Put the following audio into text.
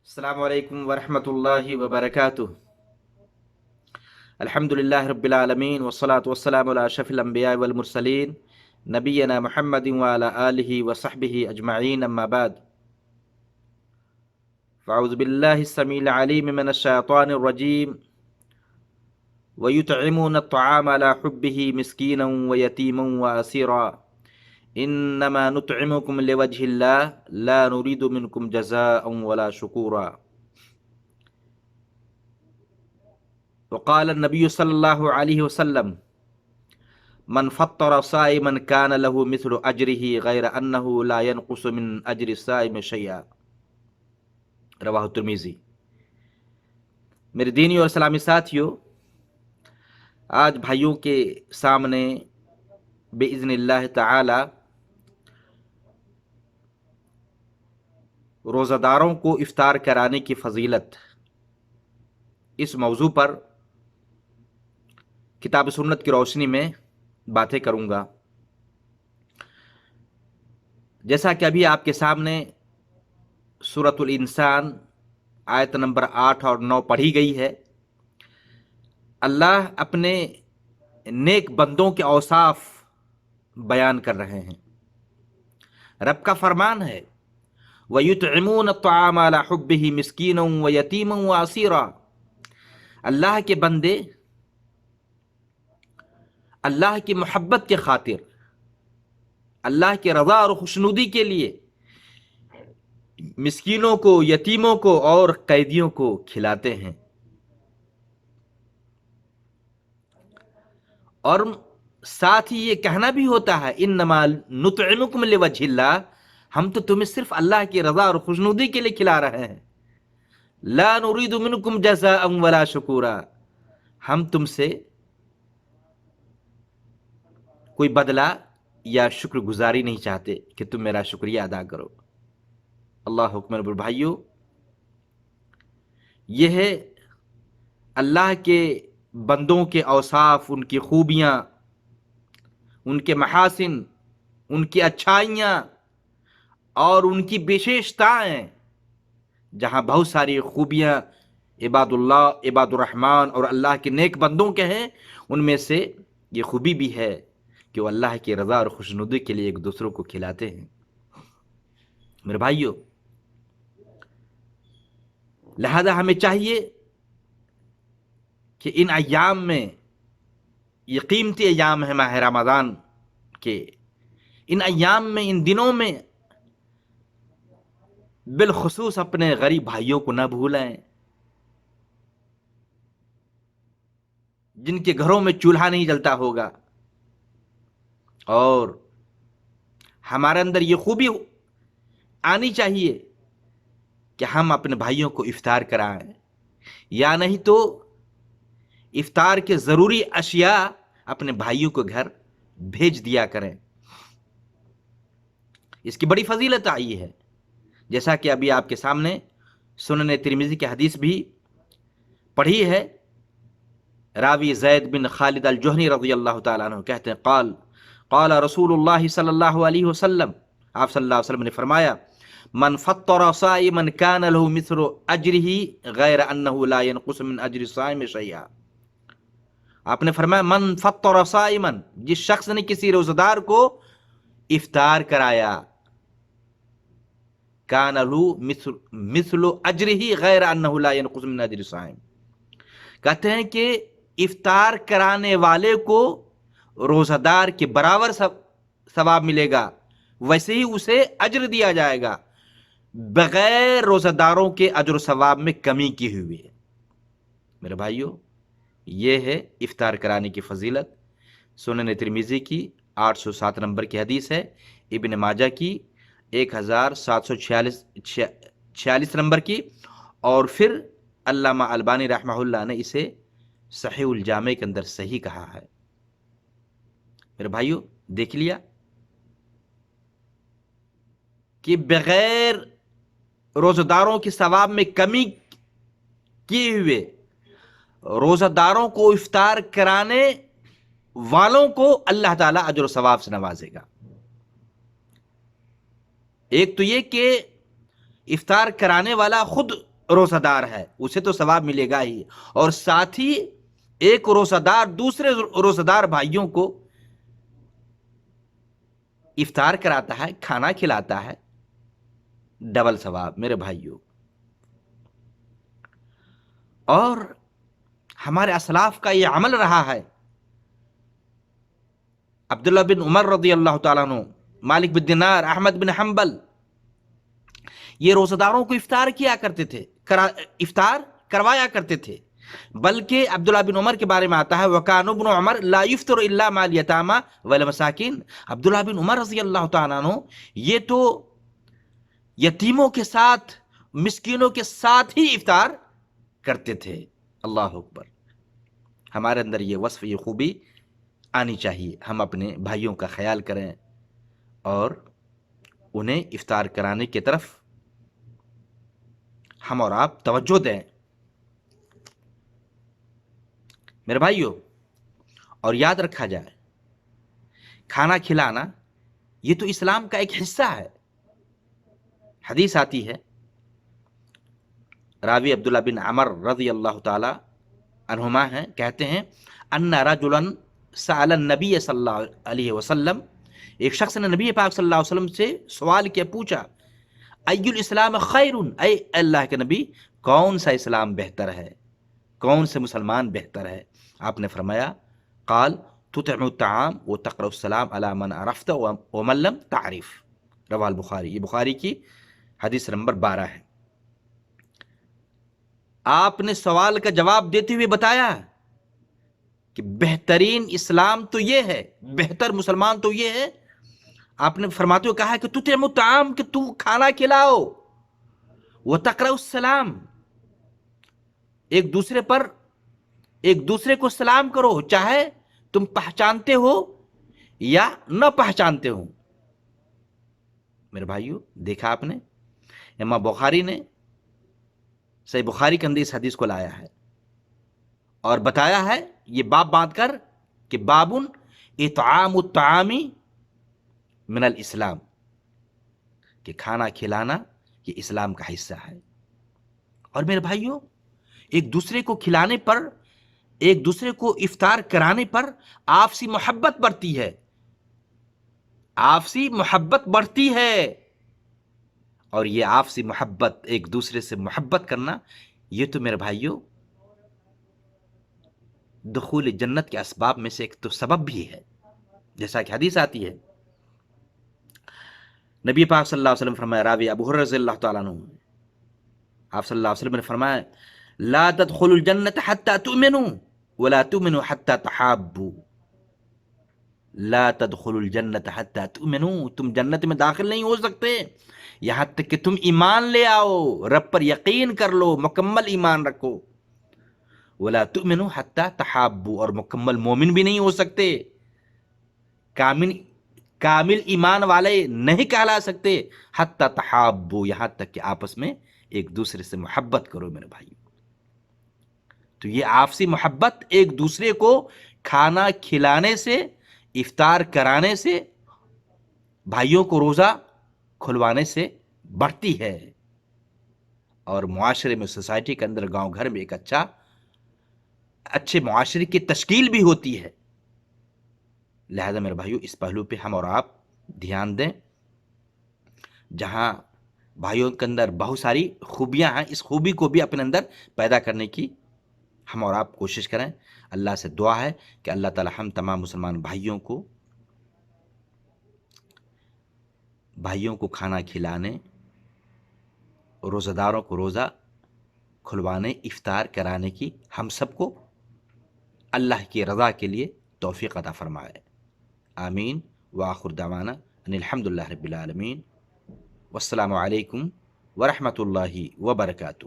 السلام علیکم ورحمۃ اللہ وبرکاتہ۔ الحمدللہ رب العالمین والصلاة والسلام علی اشرف الانبیاء والمرسلین نبینا محمد وعلی آلہ وصحبہ اجمعین، اما بعد فاعوذ باللہ السمیع العلیم من الشیطان الرجیم ویطعمون الطعام علی حبہ مسکینا ویتیما واسیرا انما نطعمکم لوجہ اللہ لا نرید منکم جزاء ولا شکورا۔ وقال النبی صلی اللہ علیہ وسلم من فطر صائما كان له مثل اجره غیر انه لا ينقص من اجر الصائم شیئا، رواہ ترمذی۔ میرے دینی اور اسلامی ساتھیوں، آج بھائیوں کے سامنے باذن اللہ تعالی روزہ داروں کو افطار کرانے کی فضیلت، اس موضوع پر کتاب سنت کی روشنی میں باتیں کروں گا۔ جیسا کہ ابھی آپ کے سامنے سورۃ الانسان آیت نمبر 8 اور 9 پڑھی گئی ہے، اللہ اپنے نیک بندوں کے اوصاف بیان کر رہے ہیں۔ رب کا فرمان ہے وَيُطْعِمُونَ الطَّعَامَ عَلَى حُبِّهِ مِسْكِينًا وَيَتِيمًا وَأَسِيرًا، اللہ کے بندے اللہ کی محبت کے خاطر، اللہ کی رضا اور خوشنودی کے لیے مسکینوں کو، یتیموں کو اور قیدیوں کو کھلاتے ہیں، اور ساتھ ہی یہ کہنا بھی ہوتا ہے انما نطعمکم لوجہ اللہ، ہم تو تمہیں صرف اللہ کی رضا اور خوشنودی کے لیے کھلا رہے ہیں، لا نرید منکم جزاء ولا شکورا، ہم تم سے کوئی بدلہ یا شکر گزاری نہیں چاہتے کہ تم میرا شکریہ ادا کرو۔ اللہ اکبر۔ بھائیو، یہ ہے اللہ کے بندوں کے اوصاف، ان کی خوبیاں، ان کے محاسن، ان کی اچھائیاں اور ان کی وشیشتائیں، جہاں بہت ساری خوبیاں عباد اللہ، عباد الرحمن اور اللہ کے نیک بندوں کے ہیں، ان میں سے یہ خوبی بھی ہے کہ وہ اللہ کی رضا اور خوشنودی کے لیے ایک دوسروں کو کھلاتے ہیں۔ میرے بھائیو، لہذا ہمیں چاہیے کہ ان ایام میں، یہ قیمتی ایام ہے ماہ رمضان کے، ان ایام میں، ان دنوں میں بالخصوص اپنے غریب بھائیوں کو نہ بھولیں، جن کے گھروں میں چولہا نہیں جلتا ہوگا، اور ہمارے اندر یہ خوبی آنی چاہیے کہ ہم اپنے بھائیوں کو افطار کرائیں، یا نہیں تو افطار کے ضروری اشیاء اپنے بھائیوں کو گھر بھیج دیا کریں۔ اس کی بڑی فضیلت آئی ہے، جیسا کہ ابھی آپ کے سامنے سنن ترمذی کی حدیث بھی پڑھی ہے۔ راوی زید بن خالد الجہنی رضی اللہ تعالیٰ عنہ کہتے ہیں قال رسول اللہ صلی اللہ علیہ وسلم، آپ صلی اللہ علیہ وسلم نے فرمایا من فطر صائما كان له مثل اجره غیر انه لا ينقص من اجر الصائم شیئا۔ آپ نے فرمایا من فطر صائما، جس شخص نے کسی روزہ دار کو افطار کرایا، كان له مثل اجره غیر انه لا ينقص من اجر الصائم، کہتے ہیں کہ افطار کرانے والے کو روزہ دار کے برابر ثواب ملے گا، ویسے ہی اسے اجر دیا جائے گا، بغیر روزہ داروں کے اجر و ثواب میں کمی کی ہوئی ہے۔ میرے بھائیو، یہ ہے افطار کرانے کی فضیلت۔ سنن ترمذی کی 807 نمبر کی حدیث ہے، ابن ماجہ کی 1746 نمبر کی، اور پھر علامہ البانی رحمہ اللہ نے اسے صحیح الجامع کے اندر صحیح کہا ہے۔ میرے بھائیو، دیکھ لیا کہ بغیر روزہ داروں کے ثواب میں کمی کیے ہوئے روزہ داروں کو افطار کرانے والوں کو اللہ تعالیٰ اجر و ثواب سے نوازے گا۔ ایک تو یہ کہ افطار کرانے والا خود روزہ دار ہے اسے تو ثواب ملے گا ہی، اور ساتھ ہی ایک روزہ دار دوسرے روزہ دار بھائیوں کو افطار کراتا ہے، کھانا کھلاتا ہے، ڈبل ثواب میرے بھائیوں۔ اور ہمارے اسلاف کا یہ عمل رہا ہے۔ عبداللہ بن عمر رضی اللہ تعالیٰ عنہ، مالک بن دینار، احمد بن حنبل، یہ روزہ داروں کو افطار کیا کرتے تھے، افطار کروایا کرتے تھے۔ بلکہ عبداللہ بن عمر کے بارے میں آتا ہے وَكَانَ ابْنُ عُمَرَ لَا يُفْطِرُ إِلَّا مَعَ الْيَتَامَى وَالْمَسَاكِينِ، عبداللہ بن عمر رضی اللہ تعالیٰ عنہ یہ تو یتیموں کے ساتھ، مسکینوں کے ساتھ ہی افطار کرتے تھے۔ اللہ اکبر۔ ہمارے اندر یہ وصف، یہ خوبی آنی چاہیے، ہم اپنے بھائیوں کا خیال کریں اور انہیں افطار کرانے کی طرف ہم اور آپ توجہ دیں میرے بھائیوں۔ اور یاد رکھا جائے، کھانا کھلانا یہ تو اسلام کا ایک حصہ ہے۔ حدیث آتی ہے، راوی عبداللہ بن عمر رضی اللہ تعالی عنہما ہیں، کہتے ہیں ان رجلا سأل النبی صلی اللہ علیہ وسلم، ایک شخص نے نبی پاک صلی اللہ علیہ وسلم سے سوال کیا، پوچھا ای الاسلام خیر، اے اللہ کے نبی کون سا اسلام بہتر ہے، کون سے مسلمان بہتر ہے؟ آپ نے فرمایا قال تطعم الطعام وتقرأ السلام على من عرفت ومن لم تعرف، رواہ البخاری، یہ بخاری کی حدیث نمبر 12 ہے۔ آپ نے سوال کا جواب دیتے ہوئے بتایا کہ بہترین اسلام تو یہ ہے، بہتر مسلمان تو یہ ہے۔ آپ نے فرماتے ہوئے کہا کہ تطعم الطعام، کہ تو کھانا کھلاؤ، وتقرأ السلام، ایک دوسرے کو سلام کرو، چاہے تم پہچانتے ہو یا نہ پہچانتے ہو۔ میرے بھائیو، دیکھا آپ نے، امام بخاری نے صحیح بخاری کے اندر اس حدیث کو لایا ہے اور بتایا ہے، یہ باب باندھ کر کہ بابن اطعام الطعام من الاسلام، کہ کھانا کھلانا یہ اسلام کا حصہ ہے۔ اور میرے بھائیو، ایک دوسرے کو کھلانے پر، ایک دوسرے کو افطار کرانے پر آپسی محبت بڑھتی ہے، آپسی محبت بڑھتی ہے۔ اور یہ آپسی محبت، ایک دوسرے سے محبت کرنا، یہ تو میرے بھائیو دخول جنت کے اسباب میں سے ایک تو سبب بھی ہے، جیسا کہ حدیث آتی ہے۔ نبی پاک صلی اللہ علیہ وسلم فرمایا، راوی ابو ہریرہ رضی اللہ تعالیٰ عنہ، آپ صلی اللہ علیہ وسلم نے فرمایا لا تدخلوا الجنة حتى تؤمنوا ولا تؤمنوا حتى تحابوا، لا تدخلوا الجنة حتى تؤمنوا، تم جنت میں داخل نہیں ہو سکتے یہاں تک کہ تم ایمان لے آؤ، رب پر یقین کر لو، مکمل ایمان رکھو۔ ولا تؤمنوا حتى تحابوا، اور مکمل مومن بھی نہیں ہو سکتے، کامل ایمان والے نہیں کہلا سکتے حتی تحابوا، یہاں تک کہ آپس میں ایک دوسرے سے محبت کرو میرے بھائی۔ تو یہ آپسی محبت ایک دوسرے کو کھانا کھلانے سے، افطار کرانے سے، بھائیوں کو روزہ کھلوانے سے بڑھتی ہے، اور معاشرے میں، سوسائٹی کے اندر، گاؤں گھر میں ایک اچھے معاشرے کی تشکیل بھی ہوتی ہے۔ لہذا میرے بھائیوں، اس پہلو پہ ہم اور آپ دھیان دیں۔ جہاں بھائیوں کے اندر بہت ساری خوبیاں ہیں، اس خوبی کو بھی اپنے اندر پیدا کرنے کی ہم اور آپ کوشش کریں۔ اللہ سے دعا ہے کہ اللہ تعالی ہم تمام مسلمان بھائیوں کو کھانا کھلانے، روزہ داروں کو روزہ کھلوانے، افطار کرانے کی ہم سب کو اللہ کی رضا کے لیے توفیق عطا فرمائے۔ آمین۔ وآخر دعوانا ان الحمدللہ رب العالمین، والسلام علیکم ورحمۃ اللہ وبرکاتہ۔